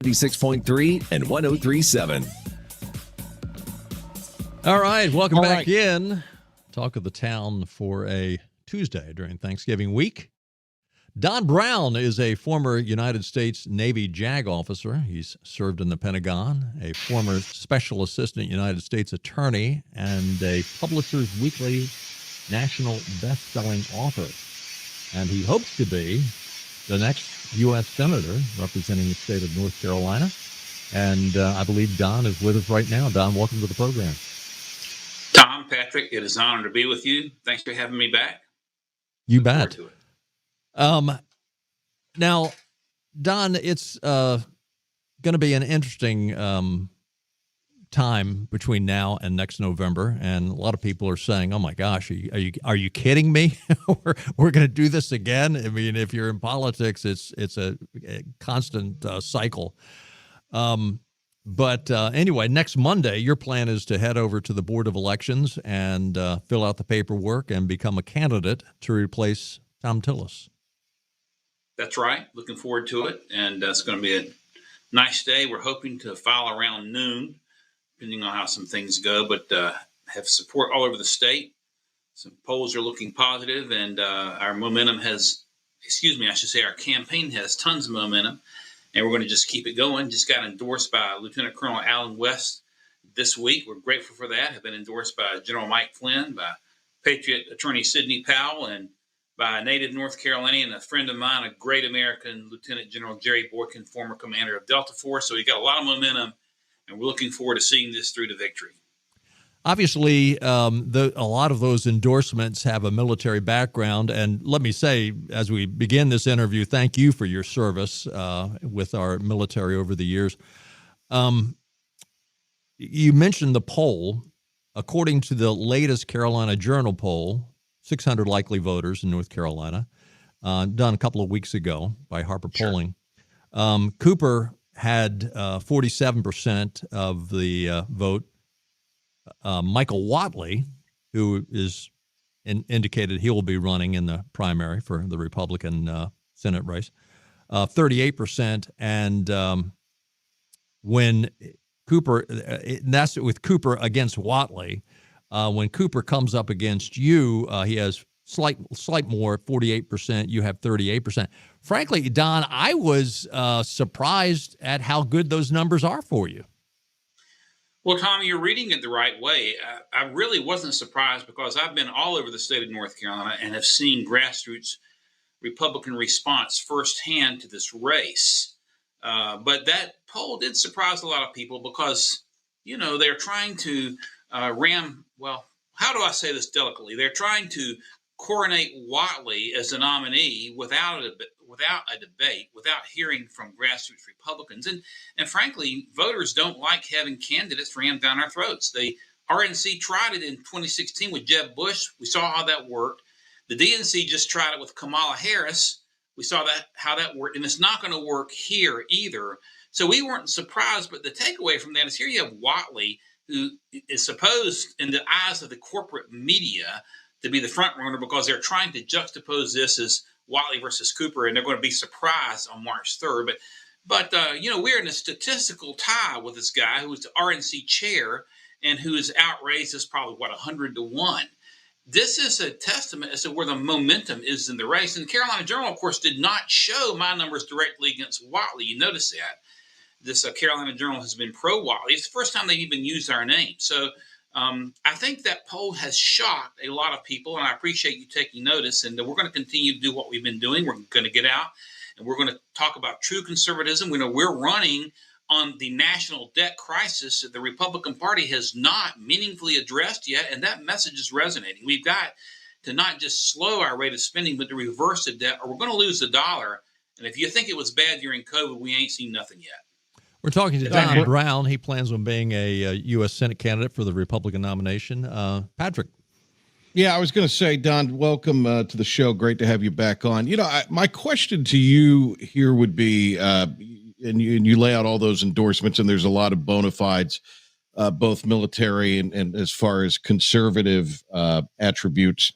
96.3 and 103.7. All right, welcome back in. Talk of the town for a Tuesday during Thanksgiving week. Don Brown is a former United States Navy JAG officer. He's served in the Pentagon, a former Special Assistant United States Attorney, and a Publishers Weekly national best-selling author. And he hopes to be the next U.S. Senator representing the state of North Carolina. And I believe Don is with us right now. Don, welcome to the program. Tom, Patrick, it is an honor to be with you. Thanks for having me back. You bet. Now, Don, it's going to be an interesting time between now and next November, and a lot of people are saying, "Oh my gosh, are you kidding me? we're going to do this again." I mean, if you're in politics, it's a constant cycle. But anyway, next Monday, your plan is to head over to the Board of Elections and fill out the paperwork and become a candidate to replace Tom Tillis. That's right. Looking forward to it. And it's going to be a nice day. We're hoping to file around noon, depending on how some things go, but have support all over the state. Some polls are looking positive, and our momentum our campaign has tons of momentum. And we're going to just keep it going. Just got endorsed by Lieutenant Colonel Alan West this week. We're grateful for that. Have been endorsed by General Mike Flynn, by Patriot Attorney Sidney Powell, and by a native North Carolinian, a friend of mine, a great American, Lieutenant General Jerry Boykin, former commander of Delta Force. So we got a lot of momentum, and we're looking forward to seeing this through to victory. Obviously, a lot of those endorsements have a military background. And let me say, as we begin this interview, thank you for your service with our military over the years. You mentioned the poll. According to the latest Carolina Journal poll, 600 likely voters in North Carolina, done a couple of weeks ago by Harper Polling. Cooper had 47% of the vote. Michael Whatley, who is indicated he will be running in the primary for the Republican Senate race, 38%. And when Cooper, that's with Cooper against Whatley, when Cooper comes up against you, he has slight more, 48%. You have 38%. Frankly, Don, I was surprised at how good those numbers are for you. Well, Tommy, you're reading it the right way. I really wasn't surprised because I've been all over the state of North Carolina and have seen grassroots Republican response firsthand to this race. But that poll did surprise a lot of people because, they're trying to how do I say this delicately? They're trying to coronate Whatley as the nominee without a debate, without hearing from grassroots Republicans. And frankly, voters don't like having candidates rammed down our throats. The RNC tried it in 2016 with Jeb Bush. We saw how that worked. The DNC just tried it with Kamala Harris. We saw how that worked, and it's not going to work here either. So we weren't surprised, but the takeaway from that is here you have Whatley, who is supposed, in the eyes of the corporate media, to be the front runner because they're trying to juxtapose this as Whatley versus Cooper, and they're going to be surprised on March 3rd. But we're in a statistical tie with this guy who is the RNC chair and who is outraised as probably, 100-1. This is a testament as to where the momentum is in the race. And the Carolina Journal, of course, did not show my numbers directly against Whatley. You notice that. This Carolina Journal has been pro-Whatley. It's the first time they've even used our name. So I think that poll has shocked a lot of people, and I appreciate you taking notice. And we're going to continue to do what we've been doing. We're going to get out, and we're going to talk about true conservatism. We know we're running on the national debt crisis that the Republican Party has not meaningfully addressed yet, and that message is resonating. We've got to not just slow our rate of spending, but to reverse the debt, or we're going to lose the dollar. And if you think it was bad during COVID, we ain't seen nothing yet. We're talking to Don Brown. He plans on being a U.S. Senate candidate for the Republican nomination. Patrick. Yeah, I was going to say, Don, welcome to the show. Great to have you back on. My question to you here would be, and you lay out all those endorsements, and there's a lot of bona fides, both military and as far as conservative attributes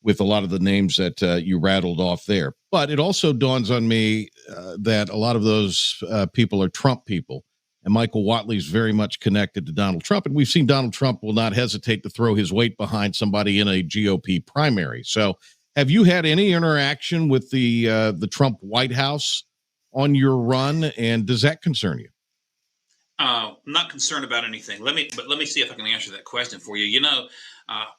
with a lot of the names that you rattled off there. But it also dawns on me that a lot of those people are Trump people. And Michael Whatley is very much connected to Donald Trump. And we've seen Donald Trump will not hesitate to throw his weight behind somebody in a GOP primary. So have you had any interaction with the Trump White House on your run? And does that concern you? I'm not concerned about anything. Let me see if I can answer that question for you.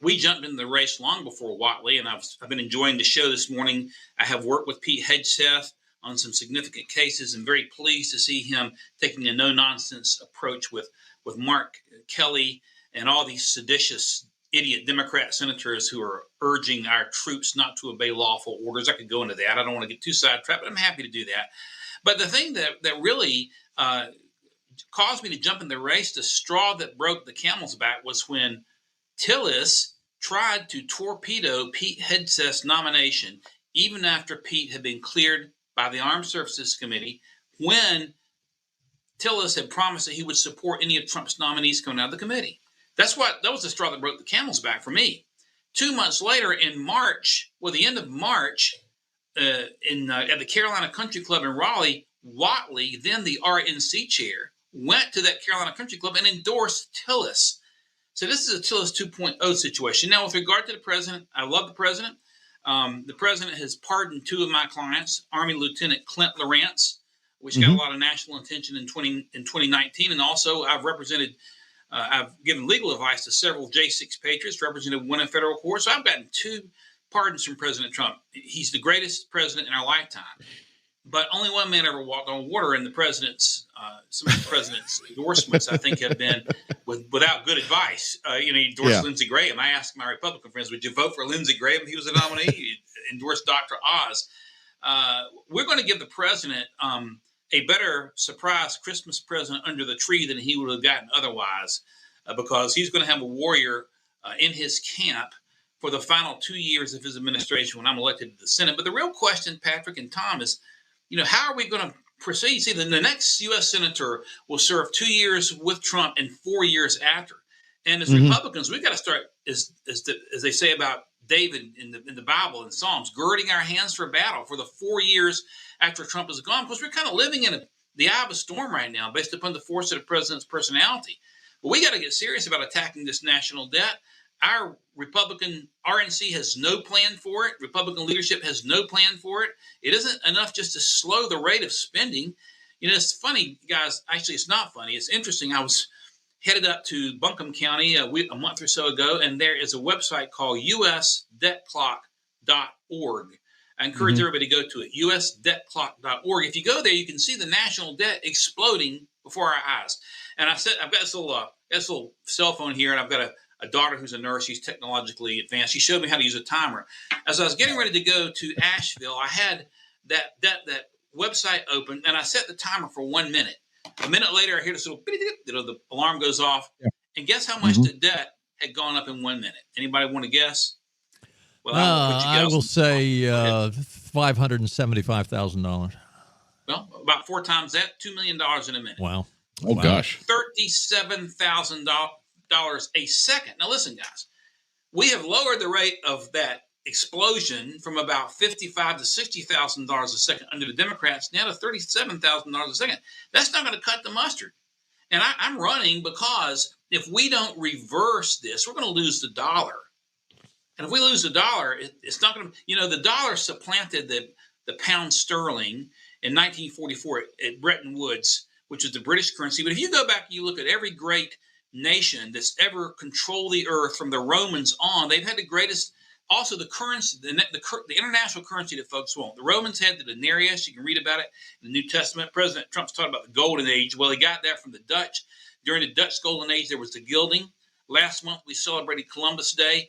We jumped in the race long before Whatley, and I've been enjoying the show this morning. I have worked with Pete Hegseth on some significant cases, and very pleased to see him taking a no-nonsense approach with Mark Kelly and all these seditious idiot Democrat senators who are urging our troops not to obey lawful orders. I could go into that. I don't want to get too sidetracked, but I'm happy to do that. But the thing that really caused me to jump in the race, the straw that broke the camel's back, was when Tillis tried to torpedo Pete Hegseth's nomination, even after Pete had been cleared by the Armed Services Committee, when Tillis had promised that he would support any of Trump's nominees coming out of the committee. That was the straw that broke the camel's back for me. 2 months later, in March, the end of March, at the Carolina Country Club in Raleigh, Whatley, then the RNC chair, went to that Carolina Country Club and endorsed Tillis. So this is a Tillis 2.0 situation. Now, with regard to the president, I love the president. The president has pardoned 2 of my clients, Army Lieutenant Clint Lawrence, which got a lot of national attention in 2019. And also I've given legal advice to several J6 patriots, represented one in federal court. So I've gotten 2 pardons from President Trump. He's the greatest president in our lifetime. But only one man ever walked on water, and some of the president's endorsements, I think, have been without good advice. He endorsed Lindsey Graham. I asked my Republican friends, would you vote for Lindsey Graham? He was a nominee. He endorsed Dr. Oz. We're going to give the president a better surprise Christmas present under the tree than he would have gotten otherwise, because he's going to have a warrior in his camp for the final 2 years of his administration when I'm elected to the Senate. But the real question, Patrick and Tom, is, how are we going to proceed? See, the next U.S. senator will serve 2 years with Trump and 4 years after. And as Republicans, we've got to start, as they say about David in the Bible and Psalms, girding our hands for battle for the 4 years after Trump is gone, because we're kind of living in the eye of a storm right now based upon the force of the president's personality. But we got to get serious about attacking this national debt. Our Republican RNC has no plan for it. Republican leadership has no plan for it. It isn't enough just to slow the rate of spending. It's funny, guys. Actually, it's not funny. It's interesting. I was headed up to Buncombe County a month or so ago, and there is a website called usdebtclock.org. I encourage everybody to go to it, usdebtclock.org. If you go there, you can see the national debt exploding before our eyes. And I've got this little cell phone here, and I've got a daughter who's a nurse. She's technologically advanced. She showed me how to use a timer. As I was getting ready to go to Asheville, I had that website open, and I set the timer for 1 minute. A minute later, I hear this little, the alarm goes off. Yeah. And guess how much the debt had gone up in 1 minute? Anybody want to guess? Well, I will say $575,000. Well, about 4 times that, $2 million in a minute. Wow. Oh, gosh. $37,000 a second. Now, listen, guys, we have lowered the rate of that explosion from about $55,000 to $60,000 a second under the Democrats now to $37,000 a second. That's not going to cut the mustard. And I'm running because if we don't reverse this, we're going to lose the dollar. And if we lose the dollar, it's not going to, the dollar supplanted the pound sterling in 1944 at Bretton Woods, which is the British currency. But if you go back and you look at every great nation that's ever controlled the earth from the Romans on, they've had the greatest, also the currency, the international currency that folks want. The Romans had the denarius. You can read about it in the New Testament. President Trump's talking about the golden age. Well, he got that from the Dutch. During the Dutch golden age, there was the gilding. Last month, we celebrated Columbus Day.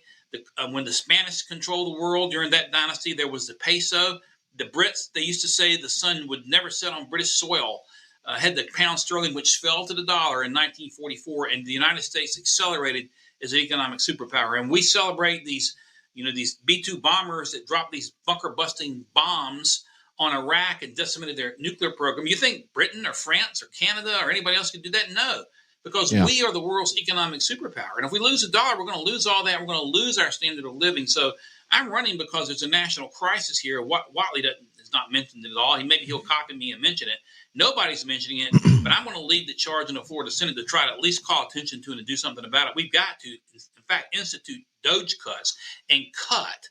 When the Spanish controlled the world during that dynasty, there was the peso. The Brits, they used to say the sun would never set on British soil, had the pound sterling, which fell to the dollar in 1944, and the United States accelerated as an economic superpower. And we celebrate these B-2 bombers that dropped these bunker-busting bombs on Iraq and decimated their nuclear program. You think Britain or France or Canada or anybody else could do that? No, because we are the world's economic superpower. And if we lose the dollar, we're going to lose all that. We're going to lose our standard of living. So I'm running because there's a national crisis here. Watley has not mentioned it at all. Maybe he'll copy me and mention it. Nobody's mentioning it, but I'm going to lead the charge in the Florida Senate to try to at least call attention to it and do something about it. We've got to, in fact, institute Doge cuts and cut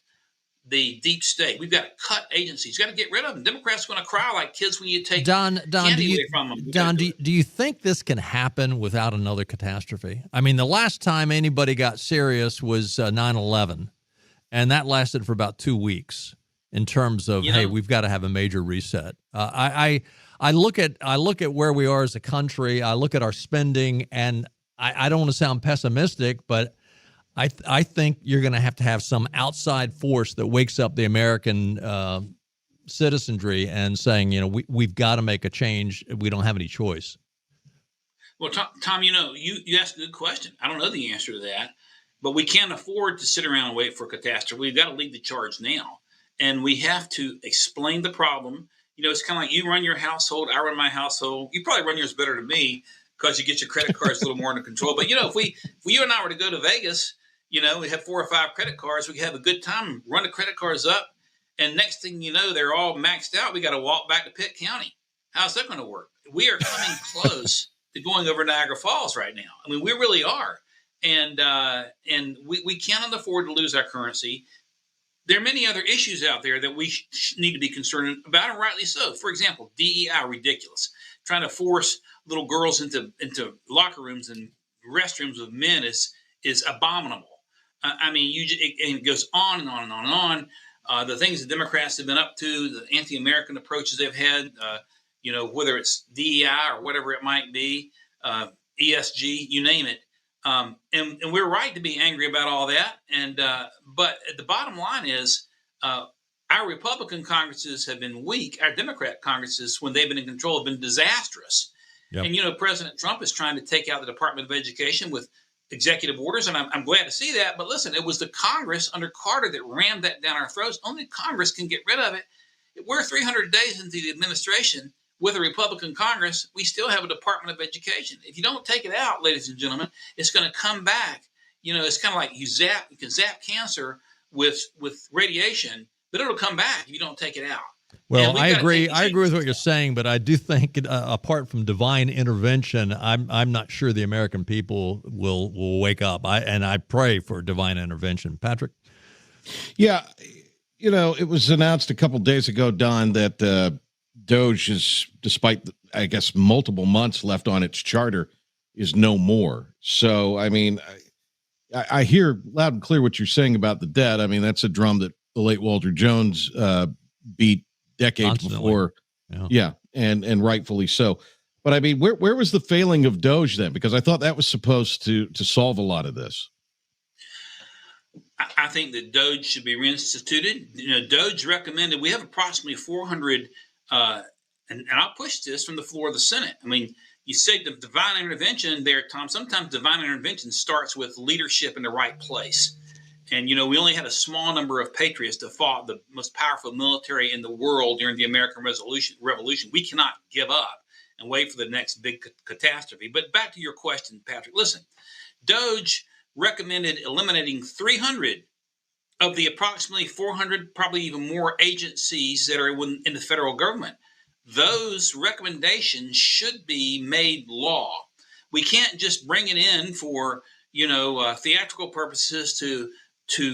the deep state. We've got to cut agencies. We've got to get rid of them. Democrats are going to cry like kids when you take Don, candy away from them. Don, do you think this can happen without another catastrophe? I mean, the last time anybody got serious was 9/11, and that lasted for about 2 weeks in terms of, hey, we've got to have a major reset. I look at where we are as a country. I look at our spending, and I don't want to sound pessimistic, but I think you're going to have some outside force that wakes up the American citizenry and saying, we've got to make a change. We don't have any choice. Well, Tom, you asked a good question. I don't know the answer to that, but we can't afford to sit around and wait for a catastrophe. We've got to lead the charge now, and we have to explain the problem. It's kind of like you run your household, I run my household. You probably run yours better than me because you get your credit cards a little more under control. But if you and I were to go to Vegas, we have 4 or 5 credit cards. We could have a good time, run the credit cards up, and next thing you know, they're all maxed out. We got to walk back to Pitt County. How's that going to work? We are coming close to going over Niagara Falls right now. I mean, we really are, and we cannot afford to lose our currency. There are many other issues out there that we need to be concerned about, and rightly so. For example, DEI, ridiculous. Trying to force little girls into locker rooms and restrooms with men is abominable. I mean, it goes on and on and on and on. The things the Democrats have been up to, the anti-American approaches they've had, whether it's DEI or whatever it might be, ESG, you name it. And we're right to be angry about all that. But the bottom line is our Republican Congresses have been weak. Our Democrat Congresses, when they've been in control, have been disastrous. Yep. And, President Trump is trying to take out the Department of Education with executive orders, and I'm glad to see that. But listen, it was the Congress under Carter that rammed that down our throats. Only Congress can get rid of it. We're 300 days into the administration with a Republican Congress. We still have a Department of Education. If you don't take it out, ladies and gentlemen, it's going to come back. It's kind of like you can zap cancer with radiation, but it'll come back if you don't take it out. Well, I agree. I agree with what you're saying, but I do think, apart from divine intervention, I'm not sure the American people will wake up. I pray for divine intervention. Patrick? Yeah, it was announced a couple days ago, Don, that Doge is, despite I guess multiple months left on its charter, is no more. So, I mean, I hear loud and clear what you're saying about the debt. I mean, that's a drum that the late Walter Jones beat decades constantly before. Yeah. And rightfully so. But I mean, where was the failing of Doge then? Because I thought that was supposed to solve a lot of this. I think that Doge should be reinstituted. Doge recommended, we have approximately 400, and I'll push this from the floor of the Senate. I mean, you say the divine intervention there, Tom. Sometimes divine intervention starts with leadership in the right place. And, we only had a small number of patriots that fought the most powerful military in the world during the American Revolution. We cannot give up and wait for the next big catastrophe. But back to your question, Patrick. Listen, Doge recommended eliminating 300 of the approximately 400, probably even more agencies that are in the federal government. Those recommendations should be made law. We can't just bring it in for, theatrical purposes to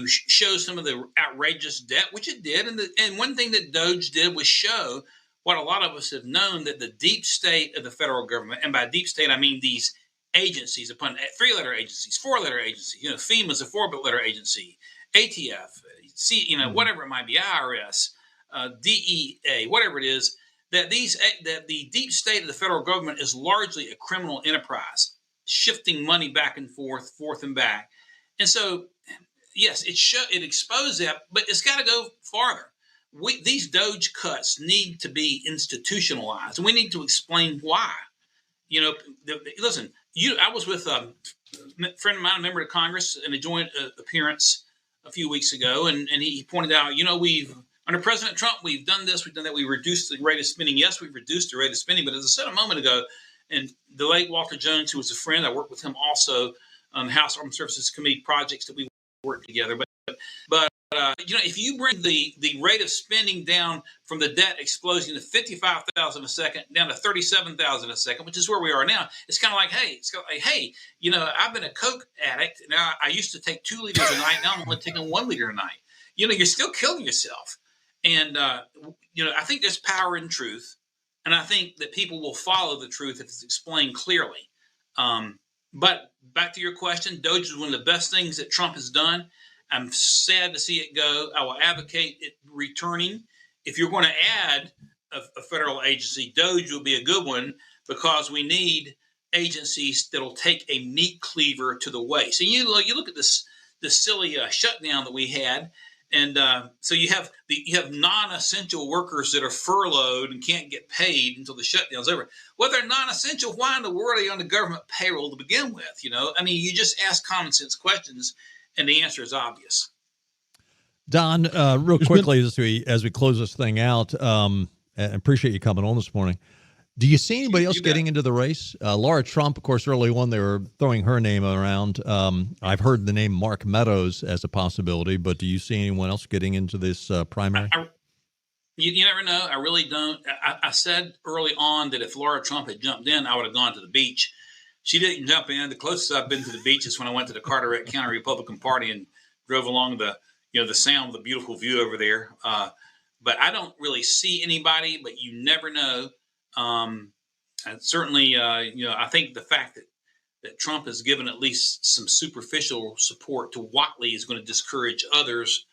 show some of the outrageous debt, which it did. And one thing that Doge did was show what a lot of us have known, that the deep state of the federal government, and by deep state, I mean these agencies, upon 3-letter agencies, 4-letter agencies, FEMA's a 4-letter agency, ATF, whatever it might be, IRS, DEA, whatever it is, that the deep state of the federal government is largely a criminal enterprise, shifting money back and forth and back. And so, yes, it exposed that, but it's got to go farther. These Doge cuts need to be institutionalized, and we need to explain why. Listen, I was with a friend of mine, a member of Congress, in a joint appearance a few weeks ago, and he pointed out, we've under President Trump, we've done this, we've done that, we reduced the rate of spending. Yes, we've reduced the rate of spending, but as I said a moment ago, and the late Walter Jones, who was a friend, I worked with him also on House Armed Services Committee projects that we worked together. But if you bring the rate of spending down from the debt exploding to 55,000 a second down to 37,000 a second, which is where we are now, it's kind of like, hey, I've been a Coke addict. Now I used to take 2 liters a night. Now I'm only taking 1 liter a night. You're still killing yourself. And I think there's power in truth, and I think that people will follow the truth if it's explained clearly. But back to your question, Doge is one of the best things that Trump has done. I'm sad to see it go. I will advocate it returning. If you're going to add a federal agency, Doge will be a good one, because we need agencies that'll take a meat cleaver to the waist. So you look at this silly shutdown that we had, and so you have non-essential workers that are furloughed and can't get paid until the shutdown's over. Well, they're non-essential. Why in the world are they on the government payroll to begin with? You just ask common sense questions, and the answer is obvious. Don, real quickly as we close this thing out, I appreciate you coming on this morning. Do you see anybody else getting into the race? Laura Trump, of course, early on, they were throwing her name around. I've heard the name Mark Meadows as a possibility, but do you see anyone else getting into this primary? You never know. I really don't. I said early on that if Laura Trump had jumped in, I would have gone to the beach. She didn't jump in. The closest I've been to the beach is when I went to the Carteret County Republican Party and drove along the sound of the beautiful view over there. But I don't really see anybody, but you never know. And certainly, I think the fact that Trump has given at least some superficial support to Whatley is going to discourage others.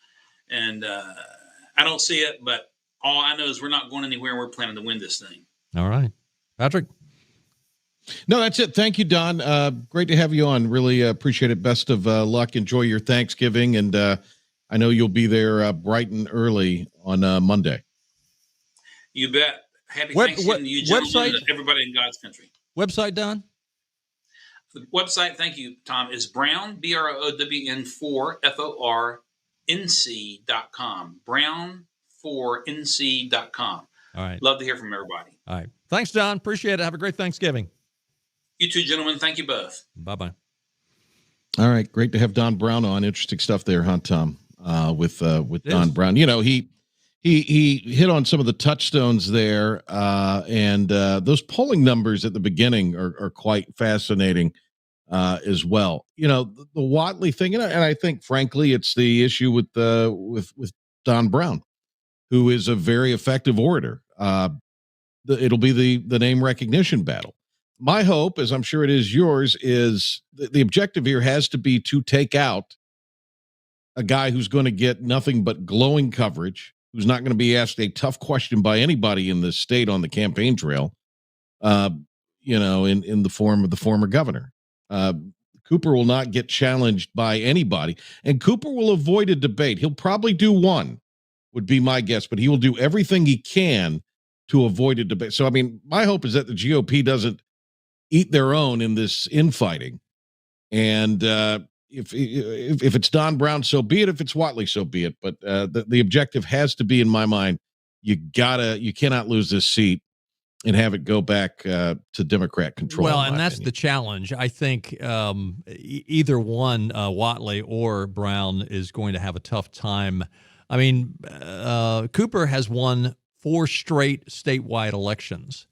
And I don't see it, but all I know is we're not going anywhere, and we're planning to win this thing. All right. Patrick? No, that's it. Thank you, Don. Great to have you on. Really appreciate it. Best of luck. Enjoy your Thanksgiving, and I know you'll be there bright and early on Monday. You bet. Happy Thanksgiving to you, gentlemen, and everybody in God's country. Website, Don? The website, thank you, Tom, is Brown, BROWN 4 FORNC.com. Brown4NC.com. All right. Love to hear from everybody. All right. Thanks, Don. Appreciate it. Have a great Thanksgiving. You too, gentlemen. Thank you both. Bye-bye. All right. Great to have Don Brown on. Interesting stuff there, huh, Tom? With Don Brown. He hit on some of the touchstones there, and those polling numbers at the beginning are quite fascinating as well. The Whatley thing, and I think, frankly, it's the issue with Don Brown, who is a very effective orator. It'll be the name recognition battle. My hope, as I'm sure it is yours, is the objective here has to be to take out a guy who's going to get nothing but glowing coverage, who's not going to be asked a tough question by anybody in this state on the campaign trail, in the form of the former governor. Cooper will not get challenged by anybody, and Cooper will avoid a debate. He'll probably do one, would be my guess, but he will do everything he can to avoid a debate. So, my hope is that the GOP doesn't eat their own in this infighting. And if it's Don Brown, so be it. If it's Whatley, so be it. But the objective has to be, in my mind, you cannot lose this seat and have it go back to Democrat control. Well, and that's the challenge. I think either one, Whatley or Brown, is going to have a tough time. Cooper has won 4 straight statewide elections.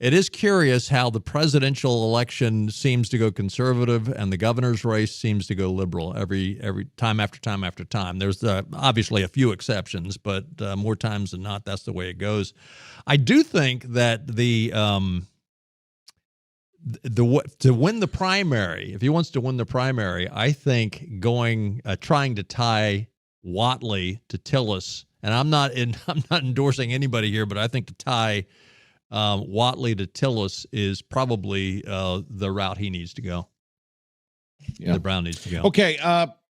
It is curious how the presidential election seems to go conservative and the governor's race seems to go liberal every time after time after time. There's obviously a few exceptions, but more times than not, that's the way it goes. I do think that to win the primary, if he wants to win the primary, I think trying to tie Whatley to Tillis, and I'm not endorsing anybody here, but I think to tie Whatley to Tillis is probably the route he needs to go. Yeah. The Brown needs to go. Okay.